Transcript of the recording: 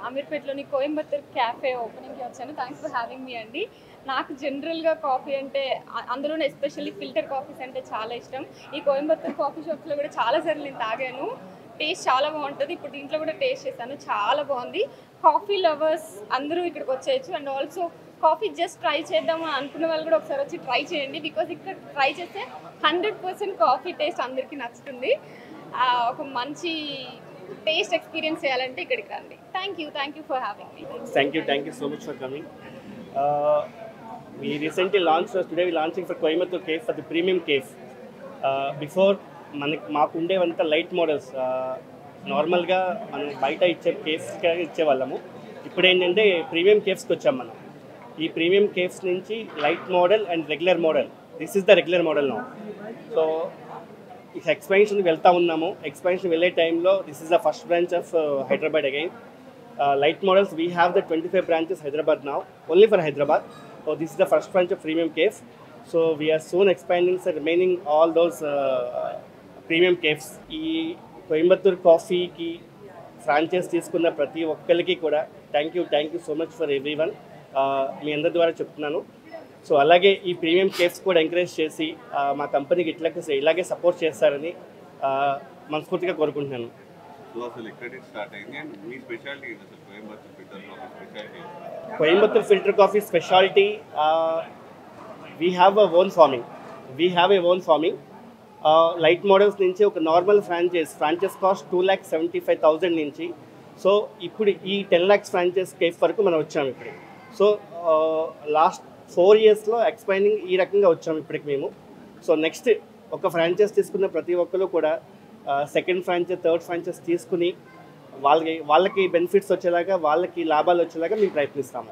అమీర్పేటలోని Coimbatore cafe ఓపెనింగ్కి వచ్చాను. Thanks for having me అండి. నాకు జనరల్గా కాఫీ అంటే అందులోనే ఎస్పెషల్లీ ఫిల్టర్ కాఫీస్ అంటే చాలా ఇష్టం. ఈ కోయంబత్తూర్ కాఫీ షాప్స్లో కూడా చాలాసార్లు నేను తాగాను. టేస్ట్ చాలా బాగుంటుంది. ఇప్పుడు దీంట్లో కూడా టేస్ట్ చేశాను, చాలా బాగుంది. కాఫీ లవర్స్ అందరూ ఇక్కడికి వచ్చేయచ్చు. And also coffee just try చేద్దాము అనుకున్న వాళ్ళు కూడా ఒకసారి వచ్చి ట్రై చేయండి. బికాజ్ ఇక్కడ ట్రై చేస్తే 100% కాఫీ టేస్ట్ అందరికీ నచ్చుతుంది. ఒక మంచి టేస్ట్ ఎక్స్పీరియన్స్ చేయాలంటే ఇక్కడికి రండి. Thank you for having me. Thank you so much for coming. We recently launched, today we launching for Coimbatore Cave for the premium cave. Before మాకు ఉండేవంతా లైట్ మోడల్స్, నార్మల్గా మనం బయట ఇచ్చే కేవ్స్కి ఇచ్చేవాళ్ళము. ఇప్పుడు ఏంటంటే ప్రీమియం కేవ్స్కి వచ్చాం మనం. ఈ ప్రీమియం కేవ్స్ నుంచి light model and regular model, this is the regular model now. So ఎక్స్పాన్షన్కి వెళ్తూ ఉన్నాము. ఎక్స్పాన్షన్ వెళ్ళే టైంలో this is the first branch of Hyderabad again. Light models, we have the 25 branches Hyderabad now, only for Hyderabad. So this is the first branch of Premium Cave. So we are soon expanding the remaining all those premium caves. ఈ కోయంబత్తూర్ కాఫీకి franchise తీసుకున్న ప్రతి ఒక్కరికి కూడా thank you so much for everyone. మీ అందరి ద్వారా చెప్తున్నాను. సో అలాగే ఈ ప్రీమియం కేవ్స్ కూడా ఎంకరేజ్ చేసి మా కంపెనీకి ఇలాగే సపోర్ట్ చేస్తారని మనస్ఫూర్తిగా కోరుకుంటున్నాను. Coimbatore filter coffee specialty, we have a own farming. Light models నుంచి ఒక నార్మల్ ఫ్రాంచైజ్ కాస్ట్ 2,75,000 నుంచి. సో ఇప్పుడు ఈ 10 lakhs ఫ్రాంచైజ్ కేఫ్ వరకు మనం వచ్చాము ఇప్పుడు. సో లాస్ట్ 4 yearsలో ఎక్స్పాండింగ్ ఈ రకంగా వచ్చాము ఇప్పటికి మేము. సో నెక్స్ట్ ఒక ఫ్రాంచైజ్ తీసుకున్న ప్రతి ఒక్కరు కూడా సెకండ్ ఫ్రాంచైజ్, థర్డ్ ఫ్రాంచైజ్ తీసుకుని వాళ్ళకి బెనిఫిట్స్ వచ్చేలాగా, వాళ్ళకి లాభాలు వచ్చేలాగా మేము ప్రయత్నిస్తాము.